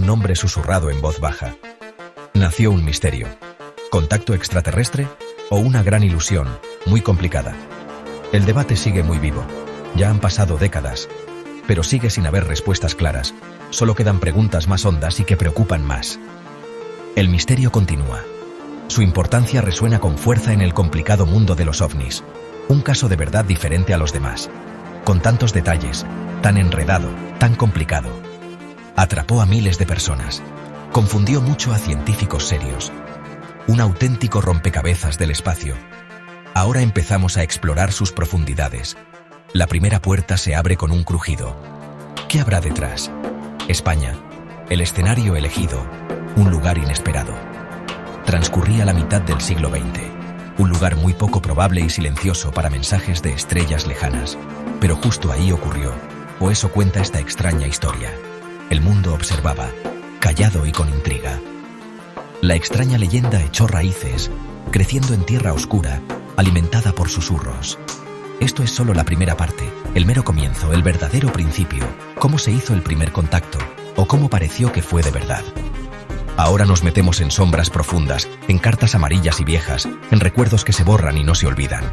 un nombre susurrado en voz baja. Nació un misterio. ¿Contacto extraterrestre o una gran ilusión, muy complicada? El debate sigue muy vivo. Ya han pasado décadas, pero sigue sin haber respuestas claras. Solo quedan preguntas más hondas y que preocupan más. El misterio continúa. Su importancia resuena con fuerza en el complicado mundo de los ovnis. Un caso de verdad diferente a los demás. Con tantos detalles, tan enredado, tan complicado. Atrapó a miles de personas. Confundió mucho a científicos serios. Un auténtico rompecabezas del espacio. Ahora empezamos a explorar sus profundidades. La primera puerta se abre con un crujido. ¿Qué habrá detrás? España. El escenario elegido. Un lugar inesperado. Transcurría la mitad del siglo XX. Un lugar muy poco probable y silencioso para mensajes de estrellas lejanas. Pero justo ahí ocurrió, o eso cuenta esta extraña historia. El mundo observaba, callado y con intriga. La extraña leyenda echó raíces, creciendo en tierra oscura, alimentada por susurros. Esto es solo la primera parte, el mero comienzo, el verdadero principio, cómo se hizo el primer contacto, o cómo pareció que fue de verdad. Ahora nos metemos en sombras profundas, en cartas amarillas y viejas, en recuerdos que se borran y no se olvidan.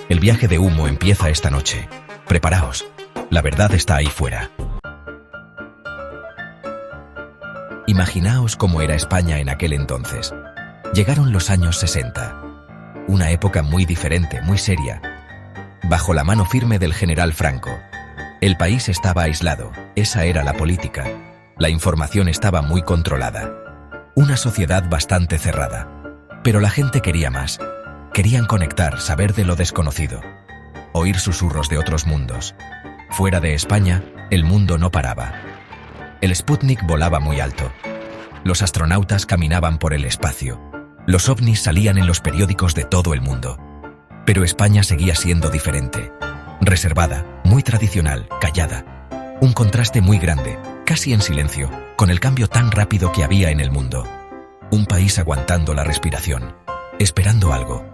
El viaje de humo empieza esta noche. Preparaos, la verdad está ahí fuera. Imaginaos cómo era España en aquel entonces. Llegaron los años 60. Una época muy diferente, muy seria. Bajo la mano firme del general Franco. El país estaba aislado, esa era la política. La información estaba muy controlada. Una sociedad bastante cerrada. Pero la gente quería más. Querían conectar, saber de lo desconocido. Oír susurros de otros mundos. Fuera de España, el mundo no paraba. El Sputnik volaba muy alto. Los astronautas caminaban por el espacio. Los ovnis salían en los periódicos de todo el mundo. Pero España seguía siendo diferente. Reservada, muy tradicional, callada. Un contraste muy grande, casi en silencio, con el cambio tan rápido que había en el mundo. Un país aguantando la respiración, esperando algo.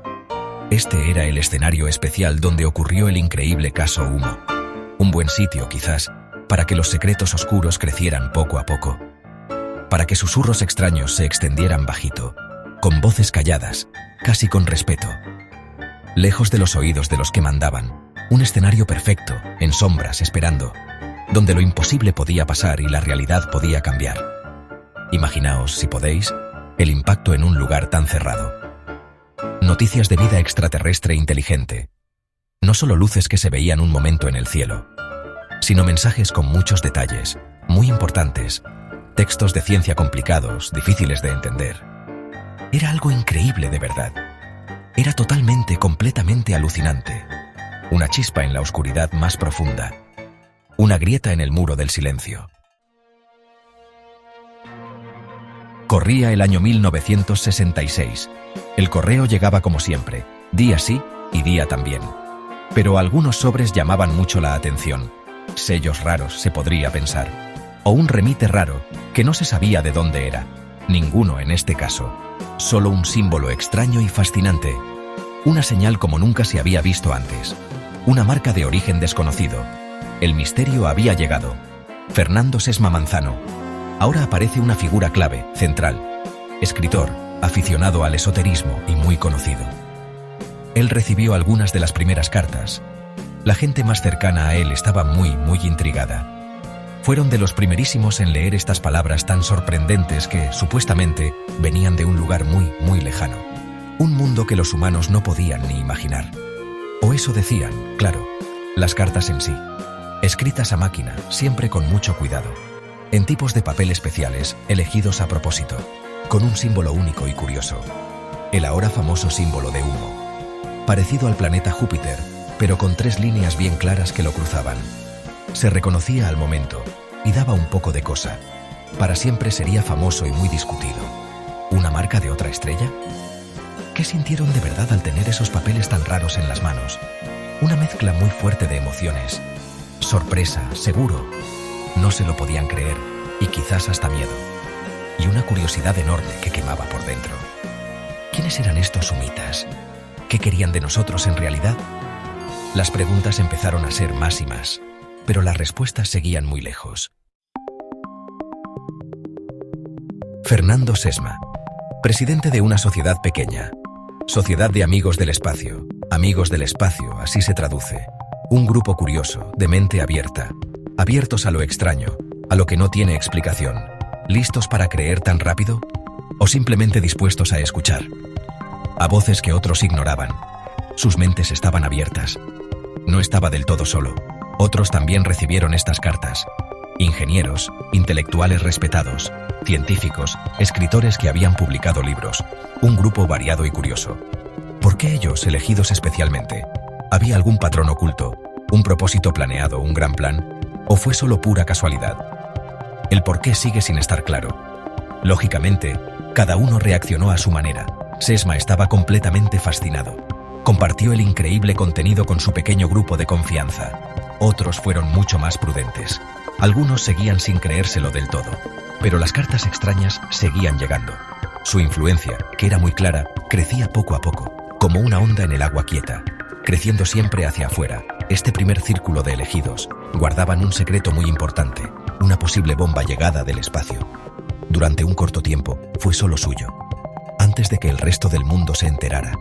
Este era el escenario especial donde ocurrió el increíble caso Humo. Un buen sitio, quizás, para que los secretos oscuros crecieran poco a poco. Para que susurros extraños se extendieran bajito, con voces calladas, casi con respeto. Lejos de los oídos de los que mandaban, un escenario perfecto, en sombras, esperando, donde lo imposible podía pasar y la realidad podía cambiar. Imaginaos, si podéis, el impacto en un lugar tan cerrado. Noticias de vida extraterrestre inteligente. No solo luces que se veían un momento en el cielo, sino mensajes con muchos detalles, muy importantes, textos de ciencia complicados, difíciles de entender. Era algo increíble de verdad. Era totalmente, completamente alucinante. Una chispa en la oscuridad más profunda. Una grieta en el muro del silencio. Corría el año 1966. El correo llegaba como siempre, día sí y día también. Pero algunos sobres llamaban mucho la atención. Sellos raros, se podría pensar. O un remite raro, que no se sabía de dónde era. Ninguno en este caso. Solo un símbolo extraño y fascinante. Una señal como nunca se había visto antes. Una marca de origen desconocido. El misterio había llegado. Fernando Sesma Manzano. Ahora aparece una figura clave, central. Escritor, aficionado al esoterismo y muy conocido. Él recibió algunas de las primeras cartas. La gente más cercana a él estaba muy intrigada. Fueron de los primerísimos en leer estas palabras tan sorprendentes que, supuestamente, venían de un lugar muy lejano. Un mundo que los humanos no podían ni imaginar. O eso decían, claro, las cartas en sí. Escritas a máquina, siempre con mucho cuidado. En tipos de papel especiales, elegidos a propósito, con un símbolo único y curioso. El ahora famoso símbolo de humo. Parecido al planeta Júpiter, pero con 3 líneas bien claras que lo cruzaban. Se reconocía al momento, y daba un poco de cosa. Para siempre sería famoso y muy discutido. ¿Una marca de otra estrella? ¿Qué sintieron de verdad al tener esos papeles tan raros en las manos? Una mezcla muy fuerte de emociones. Sorpresa, seguro. No se lo podían creer, y quizás hasta miedo. Y una curiosidad enorme que quemaba por dentro. ¿Quiénes eran estos humitas? ¿Qué querían de nosotros en realidad? Las preguntas empezaron a ser más y más, pero las respuestas seguían muy lejos. Fernando Sesma, presidente de una sociedad pequeña. Sociedad de Amigos del Espacio. Amigos del Espacio, así se traduce. Un grupo curioso, de mente abierta. Abiertos a lo extraño, a lo que no tiene explicación. ¿Listos para creer tan rápido? ¿O simplemente dispuestos a escuchar? A voces que otros ignoraban. Sus mentes estaban abiertas. No estaba del todo solo. Otros también recibieron estas cartas. Ingenieros, intelectuales respetados, científicos, escritores que habían publicado libros. Un grupo variado y curioso. ¿Por qué ellos, elegidos especialmente? ¿Había algún patrón oculto? ¿Un propósito planeado, un gran plan? ¿O fue solo pura casualidad? El por qué sigue sin estar claro. Lógicamente, cada uno reaccionó a su manera. Sesma estaba completamente fascinado. Compartió el increíble contenido con su pequeño grupo de confianza. Otros fueron mucho más prudentes. Algunos seguían sin creérselo del todo. Pero las cartas extrañas seguían llegando. Su influencia, que era muy clara, crecía poco a poco, como una onda en el agua quieta, creciendo siempre hacia afuera. Este primer círculo de elegidos guardaban un secreto muy importante, una posible bomba llegada del espacio. Durante un corto tiempo fue solo suyo, antes de que el resto del mundo se enterara,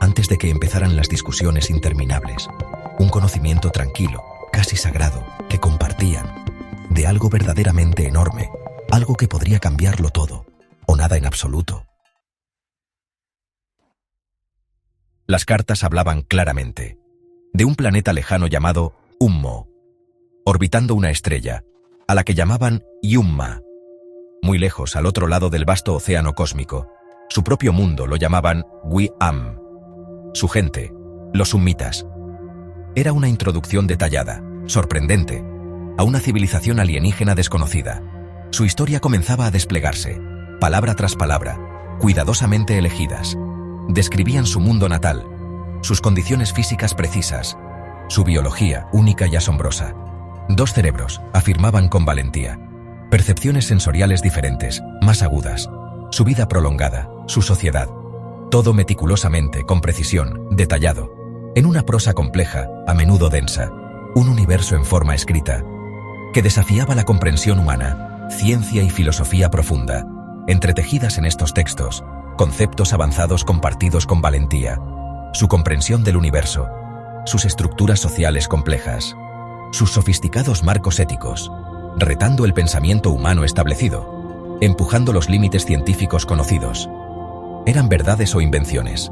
antes de que empezaran las discusiones interminables. Un conocimiento tranquilo, casi sagrado, que compartían, de algo verdaderamente enorme, algo que podría cambiarlo todo, o nada en absoluto. Las cartas hablaban claramente de un planeta lejano llamado Ummo, orbitando una estrella, a la que llamaban Yumma. Muy lejos, al otro lado del vasto océano cósmico, su propio mundo lo llamaban Wi-Am. Su gente, los Ummitas. Era una introducción detallada, sorprendente, a una civilización alienígena desconocida. Su historia comenzaba a desplegarse, palabra tras palabra, cuidadosamente elegidas. Describían su mundo natal, sus condiciones físicas precisas, su biología única y asombrosa. 2 cerebros, afirmaban con valentía. Percepciones sensoriales diferentes, más agudas. Su vida prolongada, su sociedad. Todo meticulosamente, con precisión, detallado. En una prosa compleja, a menudo densa. Un universo en forma escrita, que desafiaba la comprensión humana, ciencia y filosofía profunda, entretejidas en estos textos, conceptos avanzados compartidos con valentía, su comprensión del universo, sus estructuras sociales complejas, sus sofisticados marcos éticos, retando el pensamiento humano establecido, empujando los límites científicos conocidos. ¿Eran verdades o invenciones?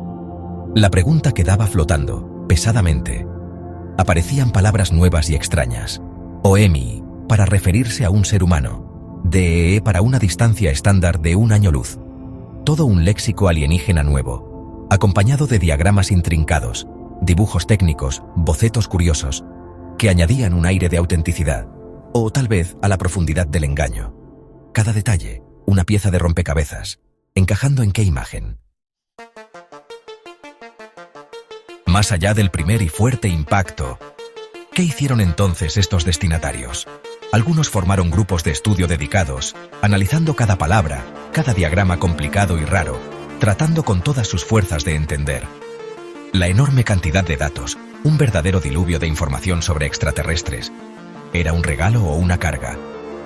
La pregunta quedaba flotando, pesadamente. Aparecían palabras nuevas y extrañas. Oemi, para referirse a un ser humano. DEE para una distancia estándar de 1 año luz. Todo un léxico alienígena nuevo, acompañado de diagramas intrincados, dibujos técnicos, bocetos curiosos, que añadían un aire de autenticidad, o tal vez a la profundidad del engaño. Cada detalle, una pieza de rompecabezas, encajando en qué imagen. Más allá del primer y fuerte impacto, ¿qué hicieron entonces estos destinatarios? Algunos formaron grupos de estudio dedicados, analizando cada palabra, cada diagrama complicado y raro, tratando con todas sus fuerzas de entender. La enorme cantidad de datos, un verdadero diluvio de información sobre extraterrestres. ¿Era un regalo o una carga?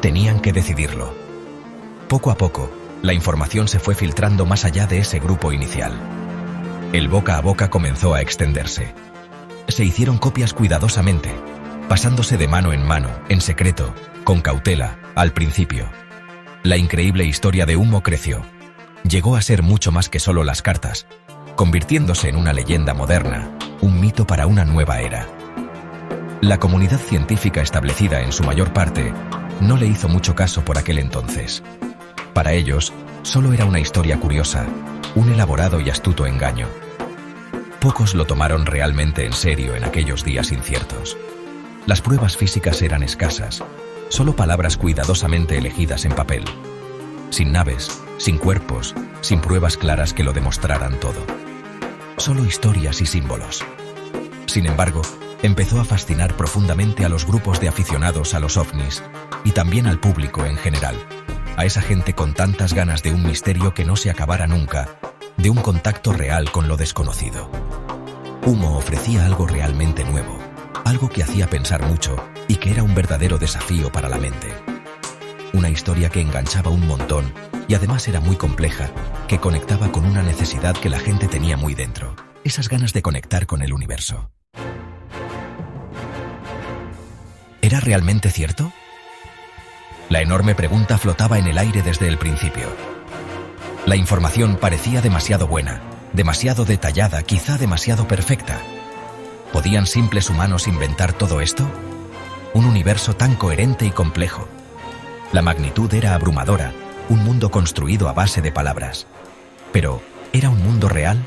Tenían que decidirlo. Poco a poco, la información se fue filtrando más allá de ese grupo inicial. El boca a boca comenzó a extenderse. Se hicieron copias cuidadosamente, pasándose de mano, en secreto, con cautela, al principio. La increíble historia de Ummo creció. Llegó a ser mucho más que solo las cartas, convirtiéndose en una leyenda moderna, un mito para una nueva era. La comunidad científica establecida en su mayor parte no le hizo mucho caso por aquel entonces. Para ellos, solo era una historia curiosa, un elaborado y astuto engaño. Pocos lo tomaron realmente en serio en aquellos días inciertos. Las pruebas físicas eran escasas, solo palabras cuidadosamente elegidas en papel. Sin naves, sin cuerpos, sin pruebas claras que lo demostraran todo. Solo historias y símbolos. Sin embargo, empezó a fascinar profundamente a los grupos de aficionados a los ovnis y también al público en general. A esa gente con tantas ganas de un misterio que no se acabara nunca, de un contacto real con lo desconocido. Ummo ofrecía algo realmente nuevo, algo que hacía pensar mucho y que era un verdadero desafío para la mente. Una historia que enganchaba un montón y además era muy compleja, que conectaba con una necesidad que la gente tenía muy dentro. Esas ganas de conectar con el universo. ¿Era realmente cierto? La enorme pregunta flotaba en el aire desde el principio. La información parecía demasiado buena, demasiado detallada, quizá demasiado perfecta. ¿Podían simples humanos inventar todo esto? Un universo tan coherente y complejo. La magnitud era abrumadora, un mundo construido a base de palabras. Pero, ¿era un mundo real?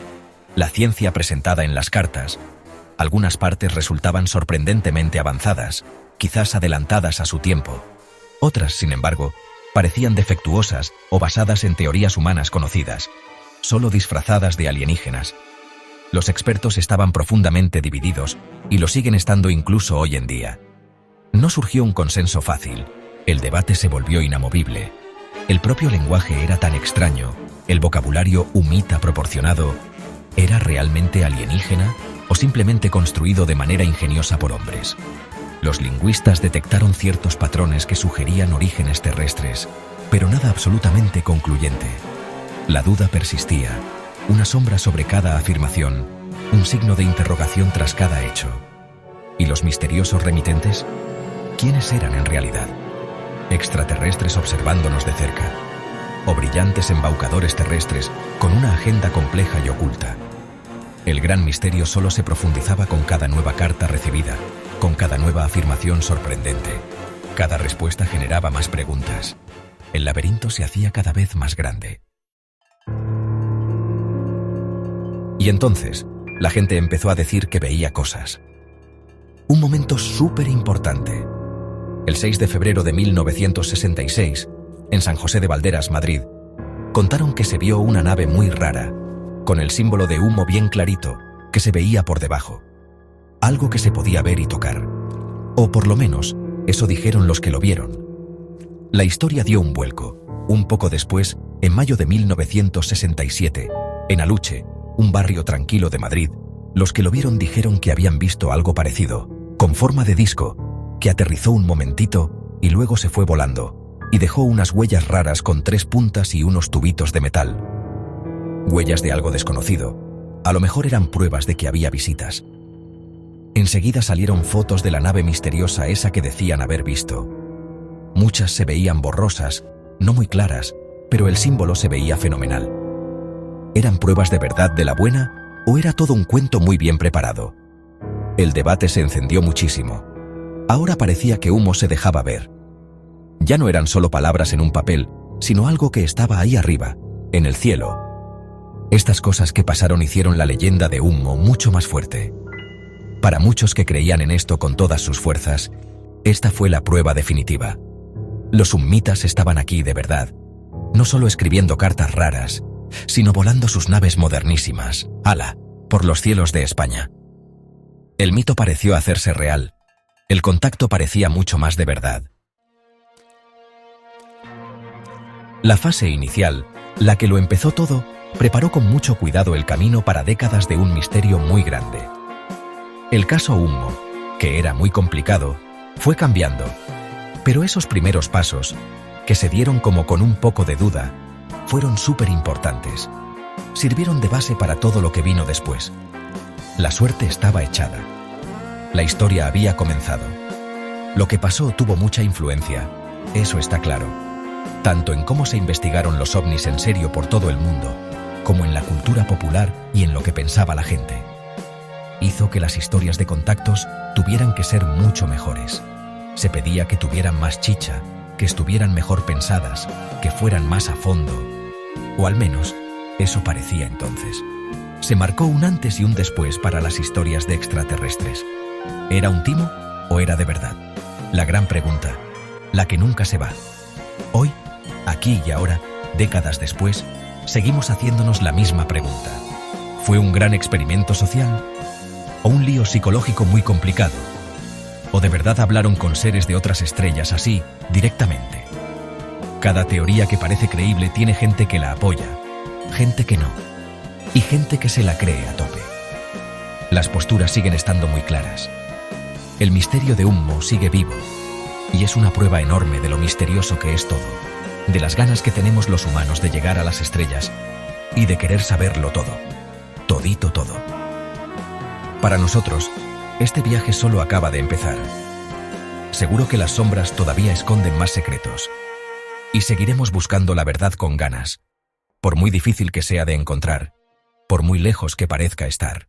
La ciencia presentada en las cartas. Algunas partes resultaban sorprendentemente avanzadas, quizás adelantadas a su tiempo. Otras, sin embargo, parecían defectuosas o basadas en teorías humanas conocidas, solo disfrazadas de alienígenas. Los expertos estaban profundamente divididos y lo siguen estando incluso hoy en día. No surgió un consenso fácil, el debate se volvió inamovible. El propio lenguaje era tan extraño, el vocabulario humita proporcionado. ¿Era realmente alienígena o simplemente construido de manera ingeniosa por hombres? Los lingüistas detectaron ciertos patrones que sugerían orígenes terrestres, pero nada absolutamente concluyente. La duda persistía, una sombra sobre cada afirmación, un signo de interrogación tras cada hecho. ¿Y los misteriosos remitentes? ¿Quiénes eran en realidad? ¿Extraterrestres observándonos de cerca? ¿O brillantes embaucadores terrestres con una agenda compleja y oculta? El gran misterio solo se profundizaba con cada nueva carta recibida, con cada nueva afirmación sorprendente. Cada respuesta generaba más preguntas. El laberinto se hacía cada vez más grande. Y entonces, la gente empezó a decir que veía cosas. Un momento súper importante. El 6 de febrero de 1966, en San José de Valderas, Madrid, contaron que se vio una nave muy rara, con el símbolo de humo bien clarito, que se veía por debajo. Algo que se podía ver y tocar. O por lo menos, eso dijeron los que lo vieron. La historia dio un vuelco. Un poco después, en mayo de 1967, en Aluche, un barrio tranquilo de Madrid, los que lo vieron dijeron que habían visto algo parecido, con forma de disco, que aterrizó un momentito y luego se fue volando, y dejó unas huellas raras con 3 puntas y unos tubitos de metal. Huellas de algo desconocido. A lo mejor eran pruebas de que había visitas. Enseguida salieron fotos de la nave misteriosa esa que decían haber visto. Muchas se veían borrosas, no muy claras, pero el símbolo se veía fenomenal. ¿Eran pruebas de verdad de la buena o era todo un cuento muy bien preparado? El debate se encendió muchísimo. Ahora parecía que humo se dejaba ver. Ya no eran solo palabras en un papel, sino algo que estaba ahí arriba, en el cielo. Estas cosas que pasaron hicieron la leyenda de humo mucho más fuerte. Para muchos que creían en esto con todas sus fuerzas, esta fue la prueba definitiva. Los hummitas estaban aquí de verdad, no solo escribiendo cartas raras, sino volando sus naves modernísimas, ala, por los cielos de España. El mito pareció hacerse real. El contacto parecía mucho más de verdad. La fase inicial, la que lo empezó todo, preparó con mucho cuidado el camino para décadas de un misterio muy grande. El caso Humo, que era muy complicado, fue cambiando, pero esos primeros pasos, que se dieron como con un poco de duda, fueron súper importantes. Sirvieron de base para todo lo que vino después. La suerte estaba echada. La historia había comenzado. Lo que pasó tuvo mucha influencia, eso está claro, tanto en cómo se investigaron los ovnis en serio por todo el mundo, como en la cultura popular y en lo que pensaba la gente. Hizo que las historias de contactos tuvieran que ser mucho mejores. Se pedía que tuvieran más chicha, que estuvieran mejor pensadas, que fueran más a fondo. O al menos, eso parecía entonces. Se marcó un antes y un después para las historias de extraterrestres. ¿Era un timo o era de verdad? La gran pregunta, la que nunca se va. Hoy, aquí y ahora, décadas después, seguimos haciéndonos la misma pregunta. ¿Fue un gran experimento social? ¿O un lío psicológico muy complicado? ¿O de verdad hablaron con seres de otras estrellas así, directamente? Cada teoría que parece creíble tiene gente que la apoya, gente que no, y gente que se la cree a tope. Las posturas siguen estando muy claras. El misterio de Humo sigue vivo, Y es una prueba enorme de lo misterioso que es todo, de las ganas que tenemos los humanos de llegar a las estrellas y de querer saberlo todo, todito todo. Para nosotros, este viaje solo acaba de empezar. Seguro que las sombras todavía esconden más secretos. Y seguiremos buscando la verdad con ganas, por muy difícil que sea de encontrar, por muy lejos que parezca estar.